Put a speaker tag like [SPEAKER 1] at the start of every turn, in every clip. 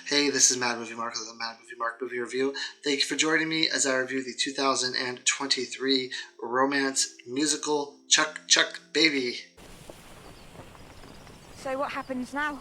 [SPEAKER 1] Hey, this is Mad Movie Mark with the Mad Movie Mark Movie Review. Thank you for joining me as I review the 2023 romance musical Chuck Chuck Baby.
[SPEAKER 2] So what happens now?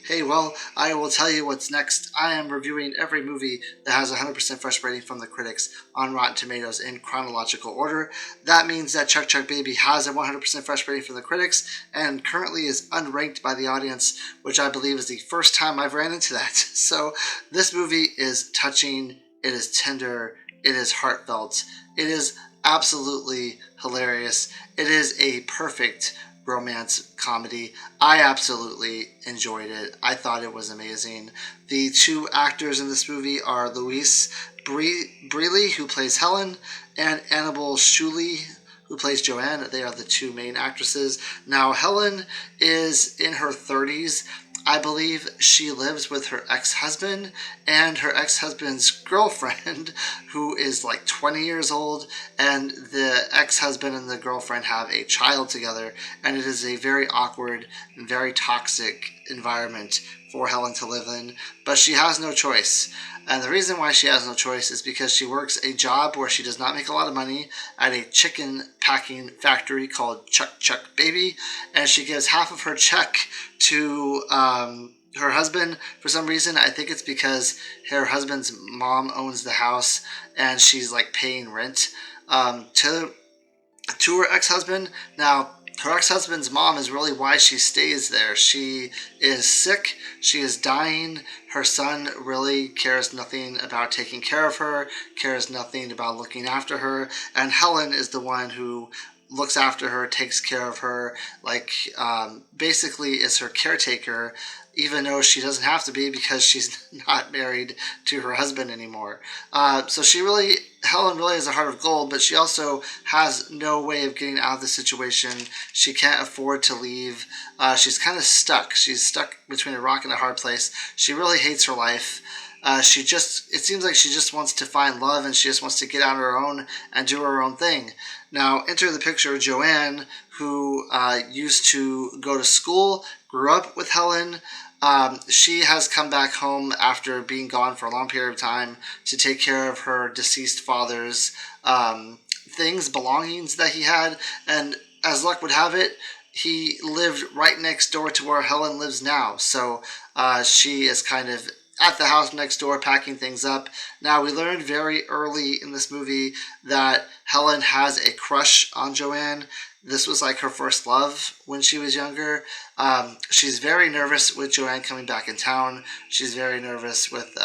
[SPEAKER 1] Hey, well, I will tell you what's next. I am reviewing every movie that has 100% fresh rating from the critics on Rotten Tomatoes in chronological order. That means that Chuck Chuck Baby has a 100% fresh rating from the critics and currently is unranked by the audience, which I believe is the first time I've ran into that. So this movie is touching, it is tender, it is heartfelt, it is absolutely hilarious. It is a perfect romance comedy. I absolutely enjoyed it. I thought it was amazing. The two actors in this movie are Louise Brealey, who plays Helen, and Annabel Scholey, who plays Joanne. They are the two main actresses. Now, Helen is in her 30s. I believe she lives with her ex-husband and her ex-husband's girlfriend, who is like 20 years old, and the ex-husband and the girlfriend have a child together, and it is a very awkward and very toxic environment for Helen to live in, but she has no choice. And the reason why she has no choice is because she works a job where she does not make a lot of money at a chicken packing factory called Chuck Chuck Baby, and she gives half of her check to her husband for some reason. I think it's because her husband's mom owns the house and she's like paying rent to her ex-husband. Now, her ex-husband's mom is really why she stays there. She is sick. She is dying. Her son really cares nothing about taking care of her, cares nothing about looking after her. And Helen is the one who looks after her, takes care of her, basically is her caretaker, even though she doesn't have to be because she's not married to her husband anymore. Helen really has a heart of gold, but she also has no way of getting out of the situation. She can't afford to leave. She's kind of stuck. She's stuck between a rock and a hard place. She really hates her life. It seems like she just wants to find love and she just wants to get out on her own and do her own thing. Now, enter the picture Joanne, who used to go to school, grew up with Helen. She has come back home after being gone for a long period of time to take care of her deceased father's belongings that he had. And as luck would have it, he lived right next door to where Helen lives now. So she is kind of at the house next door packing things up. Now, we learned very early in this movie that Helen has a crush on Joanne. This was like her first love when she was younger. She's very nervous with Joanne coming back in town. She's very nervous with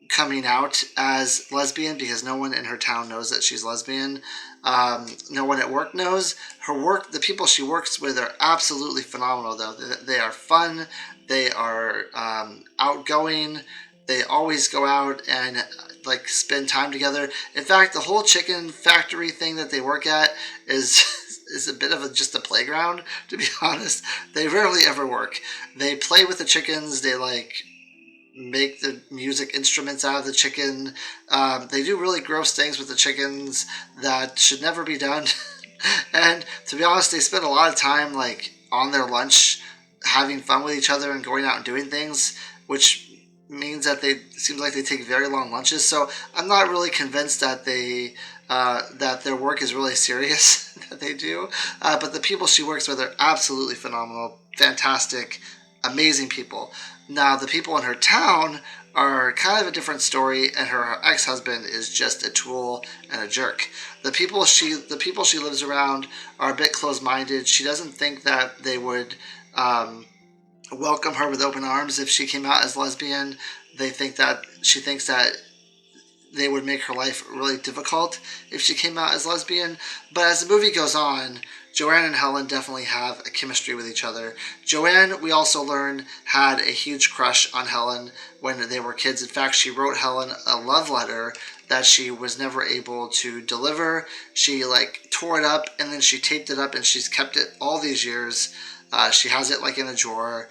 [SPEAKER 1] coming out as lesbian because no one in her town knows that she's lesbian. No one at work knows. The people she works with are absolutely phenomenal, though. They are fun. They are outgoing. They always go out and spend time together. In fact, the whole chicken factory thing that they work at is a bit of just a playground, to be honest. They rarely ever work. They play with the chickens. They make the music instruments out of the chicken. They do really gross things with the chickens that should never be done. And to be honest, they spend a lot of time on their lunch having fun with each other and going out and doing things, which means that seems like they take very long lunches. So I'm not really convinced that that their work is really serious that they do. But the people she works with are absolutely phenomenal, fantastic, amazing people. Now, the people in her town are kind of a different story, and her ex-husband is just a tool and a jerk. The people she lives around are a bit closed-minded. She doesn't think that they would welcome her with open arms if she came out as lesbian. She thinks that they would make her life really difficult if she came out as lesbian. But as the movie goes on, Joanne and Helen definitely have a chemistry with each other. Joanne, we also learned, had a huge crush on Helen when they were kids. In fact, she wrote Helen a love letter that she was never able to deliver. She tore it up and then she taped it up and she's kept it all these years. She has it in a drawer.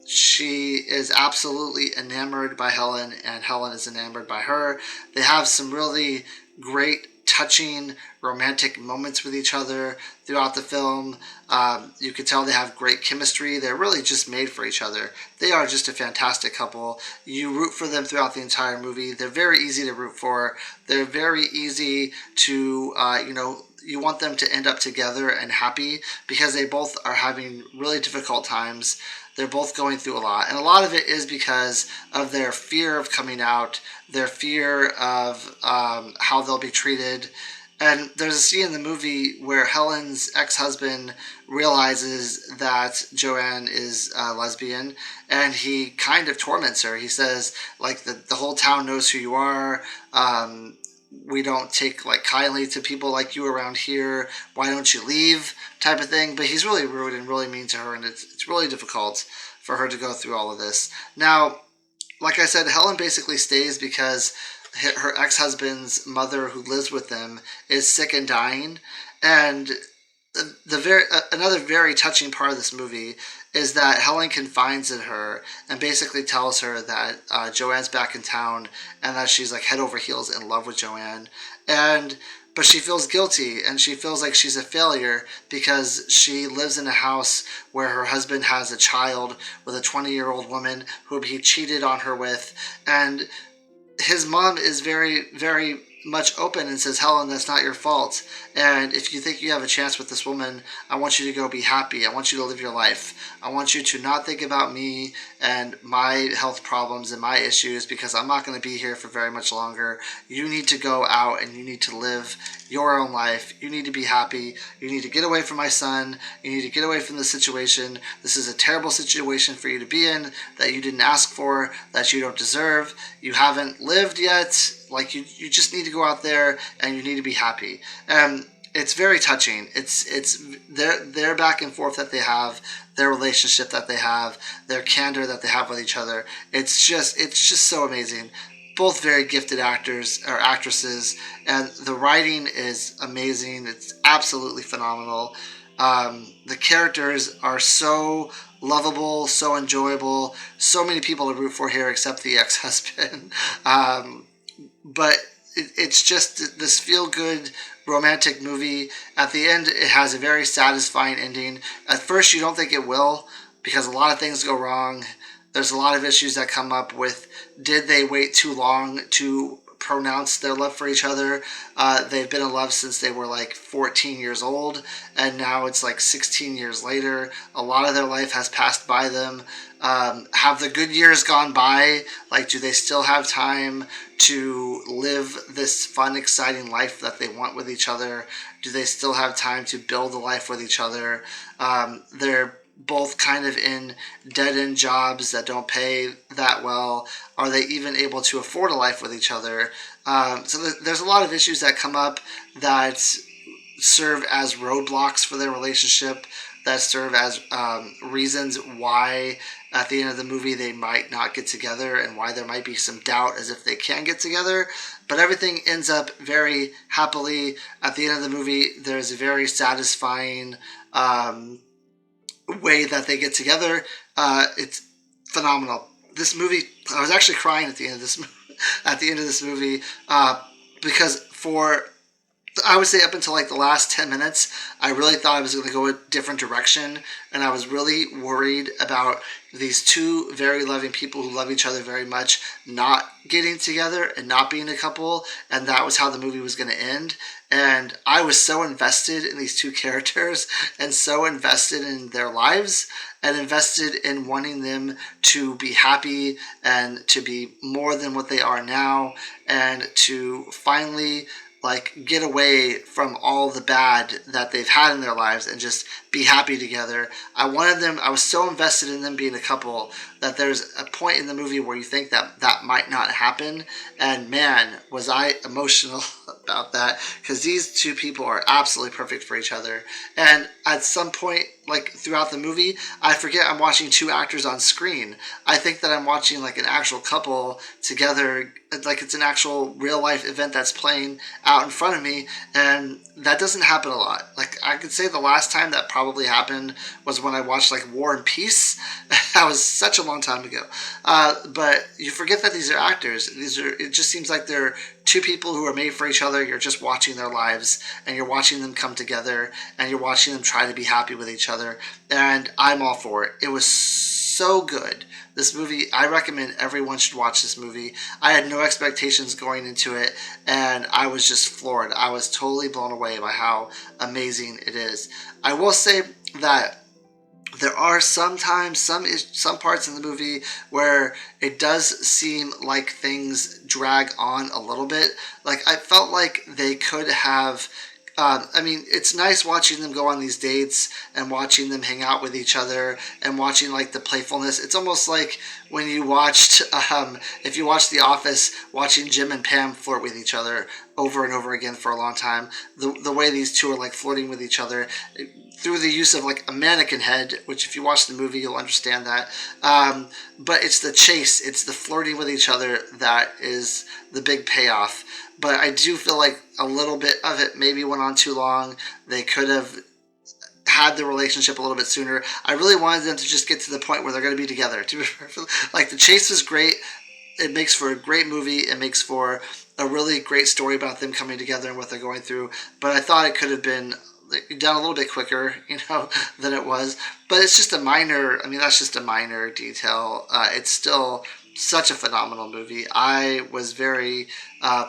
[SPEAKER 1] She is absolutely enamored by Helen, and Helen is enamored by her. They have some really great touching romantic moments with each other throughout the film. You could tell they have great chemistry. They're really just made for each other. They are just a fantastic couple. You root for them throughout the entire movie. They're very easy to root for. They're very easy to, you want them to end up together and happy because they both are having really difficult times. They're both going through a lot. And a lot of it is because of their fear of coming out, their fear of how they'll be treated. And there's a scene in the movie where Helen's ex-husband realizes that Joanne is lesbian, and he kind of torments her. He says, like, the whole town knows who you are. We don't take like kindly to people like you around here. Why don't you leave? Type of thing. But he's really rude and really mean to her, and it's really difficult for her to go through all of this. Now, like I said, Helen basically stays because her ex-husband's mother, who lives with them, is sick and dying. And another very touching part of this movie is that Helen confides in her and basically tells her that Joanne's back in town and that she's like head over heels in love with Joanne. But she feels guilty and she feels like she's a failure because she lives in a house where her husband has a child with a 20-year-old woman who he cheated on her with. And his mom is very, very much open and says, Helen, that's not your fault. And if you think you have a chance with this woman, I want you to go be happy. I want you to live your life. I want you to not think about me and my health problems and my issues because I'm not going to be here for very much longer. You need to go out and you need to live your own life. You need to be happy. You need to get away from my son. You need to get away from the situation. This is a terrible situation for you to be in that you didn't ask for, that you don't deserve. You haven't lived yet. Like you just need to go out there and you need to be happy. It's very touching. It's their back and forth that they have, their relationship that they have, their candor that they have with each other. It's just so amazing. Both very gifted actors or actresses, and the writing is amazing. It's absolutely phenomenal. The characters are so lovable, so enjoyable. So many people to root for here, except the ex-husband. But it's just this feel-good romantic movie. At the end, it has a very satisfying ending. At first, you don't think it will because a lot of things go wrong. There's a lot of issues that come up with, did they wait too long to pronounce their love for each other? They've been in love since they were like 14 years old, and now it's like 16 years later. A lot of their life has passed by them. Have the good years gone by? Like, do they still have time to live this fun, exciting life that they want with each other? Do they still have time to build a life with each other? They're both kind of in dead-end jobs that don't pay that well. Are they even able to afford a life with each other? So there's a lot of issues that come up that serve as roadblocks for their relationship, that serve as reasons why at the end of the movie they might not get together and why there might be some doubt as if they can get together. But everything ends up very happily. At the end of the movie, there's a very satisfying way that they get together. It's phenomenal. This movie, I was actually crying at the end of this movie because for, I would say, up until like the last 10 minutes, I really thought I was going to go a different direction, and I was really worried about these two very loving people who love each other very much not getting together and not being a couple, and that was how the movie was going to end. And I was so invested in these two characters and so invested in their lives and invested in wanting them to be happy and to be more than what they are now and to finally like get away from all the bad that they've had in their lives and just be happy together. I was so invested in them being a couple that there's a point in the movie where you think that that might not happen. And man, was I emotional about that, because these two people are absolutely perfect for each other. And at some point, like throughout the movie, I forget I'm watching two actors on screen. I think that I'm watching like an actual couple together, like it's an actual real life event that's playing out in front of me, and that doesn't happen a lot. Like I could say the last time that probably happened was when I watched like War and Peace. That was such a long time ago. But you forget that these are actors. It just seems like they're two people who are made for each other. You're just watching their lives, and you're watching them come together, and you're watching them try to be happy with each other. And I'm all for it. It was so good. This movie, I recommend everyone should watch this movie. I had no expectations going into it, and I was just floored. I was totally blown away by how amazing it is. I will say that there are sometimes some parts in the movie where it does seem like things drag on a little bit. Like, I felt like they could have. I mean, it's nice watching them go on these dates and watching them hang out with each other and watching like the playfulness. It's almost like when you watched, if you watched The Office, watching Jim and Pam flirt with each other over and over again for a long time. The way these two are like flirting with each other through the use of like a mannequin head, which if you watch the movie, you'll understand that. But it's the chase, it's the flirting with each other that is the big payoff. But I do feel like a little bit of it maybe went on too long. They could have had the relationship a little bit sooner. I really wanted them to just get to the point where they're going to be together. Like, the chase is great. It makes for a great movie. It makes for a really great story about them coming together and what they're going through. But I thought it could have been done a little bit quicker, than it was. But it's just a minor, that's just a minor detail. It's still such a phenomenal movie. I was very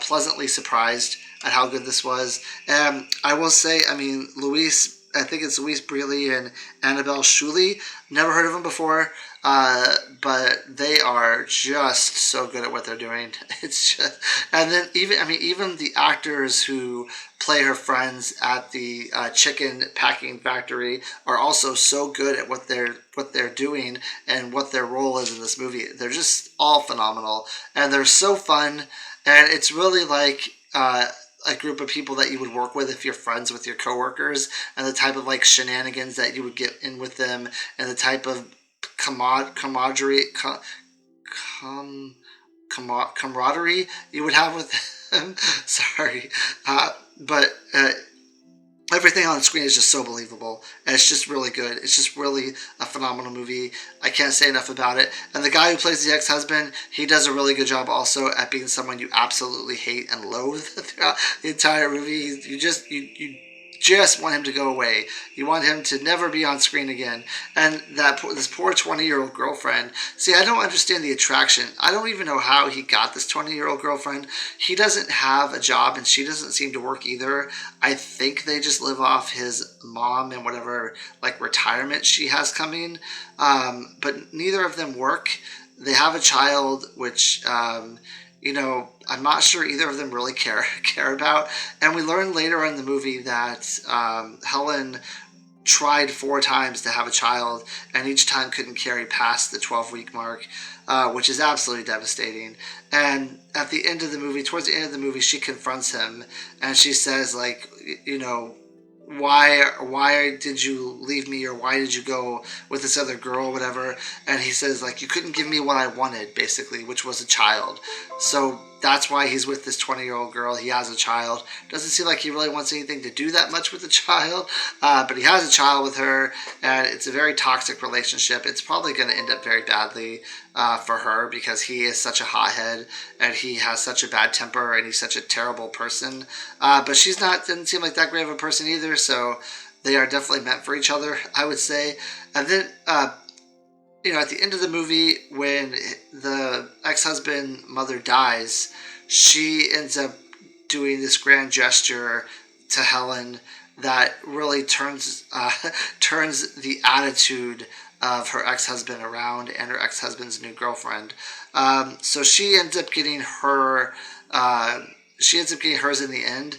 [SPEAKER 1] pleasantly surprised at how good this was. And I will say, I think it's Louise Brealey and Annabel Scholey. Never heard of them before, but they are just so good at what they're doing. It's just, and then even the actors who play her friends at the chicken packing factory are also so good at what they're doing and what their role is in this movie. They're just all phenomenal, and they're so fun, and it's really like a group of people that you would work with if you're friends with your coworkers, and the type of like shenanigans that you would get in with them, and the type of camaraderie you would have with them. Sorry, but everything on the screen is just so believable, and it's just really good. It's just really a phenomenal movie. I can't say enough about it. And the guy who plays the ex-husband, he does a really good job also at being someone you absolutely hate and loathe throughout the entire movie. You just want him to go away. You want him to never be on screen again. And this poor 20-year-old girlfriend. See, I don't understand the attraction. I don't even know how he got this 20-year-old girlfriend. He doesn't have a job, and she doesn't seem to work either. I think they just live off his mom and whatever like retirement she has coming. But neither of them work. They have a child, which I'm not sure either of them really care about. And we learn later on in the movie that Helen tried 4 times to have a child, and each time couldn't carry past the 12-week mark, which is absolutely devastating. And at the end of the movie, towards the end of the movie, she confronts him, and she says, like, why did you leave me, or why did you go with this other girl, whatever? And he says, like, you couldn't give me what I wanted, basically, which was a child. So that's why he's with this 20-year-old girl. He has a child. Doesn't seem like he really wants anything to do that much with the child, but he has a child with her, and it's a very toxic relationship. It's probably going to end up very badly for her, because he is such a hothead, and he has such a bad temper, and he's such a terrible person. But she's doesn't seem like that great of a person either, so they are definitely meant for each other, I would say. And then at the end of the movie, when the ex-husband mother dies, she ends up doing this grand gesture to Helen that really turns the attitude of her ex-husband around, and her ex-husband's new girlfriend. So she ends up getting her. She ends up getting hers in the end.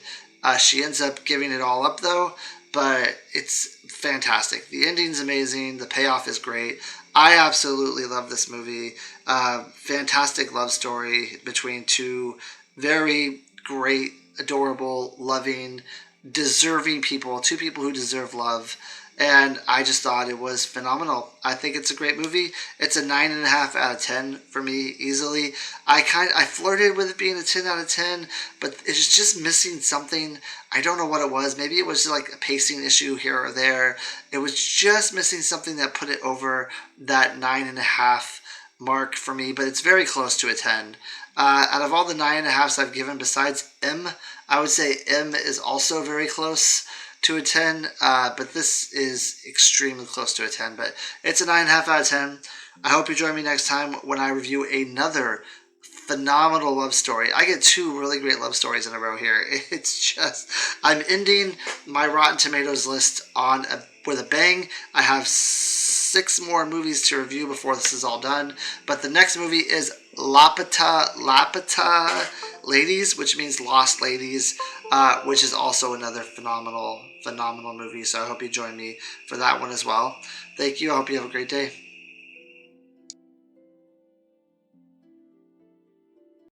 [SPEAKER 1] She ends up giving it all up though, but it's fantastic. The ending's amazing. The payoff is great. I absolutely love this movie. Fantastic love story between two very great, adorable, loving, deserving people. Two people who deserve love. And I just thought it was phenomenal. I think it's a great movie. It's a 9.5 out of 10 for me, easily. I flirted with it being a 10 out of 10, but it's just missing something. I don't know what it was. Maybe it was like a pacing issue here or there. It was just missing something that put it over that 9.5 mark for me, but it's very close to a 10. Out of all the 9.5s I've given besides M, I would say M is also very close to a 10, but this is extremely close to a 10, but it's a 9.5 out of 10. I hope you join me next time when I review another phenomenal love story. I get 2 really great love stories in a row here. It's just, I'm ending my Rotten Tomatoes list with a bang. I have 6 more movies to review before this is all done, but the next movie is Lapita Ladies, which means Lost Ladies, which is also another phenomenal movie. So I hope you join me for that one as well. Thank you. I hope you have a great day.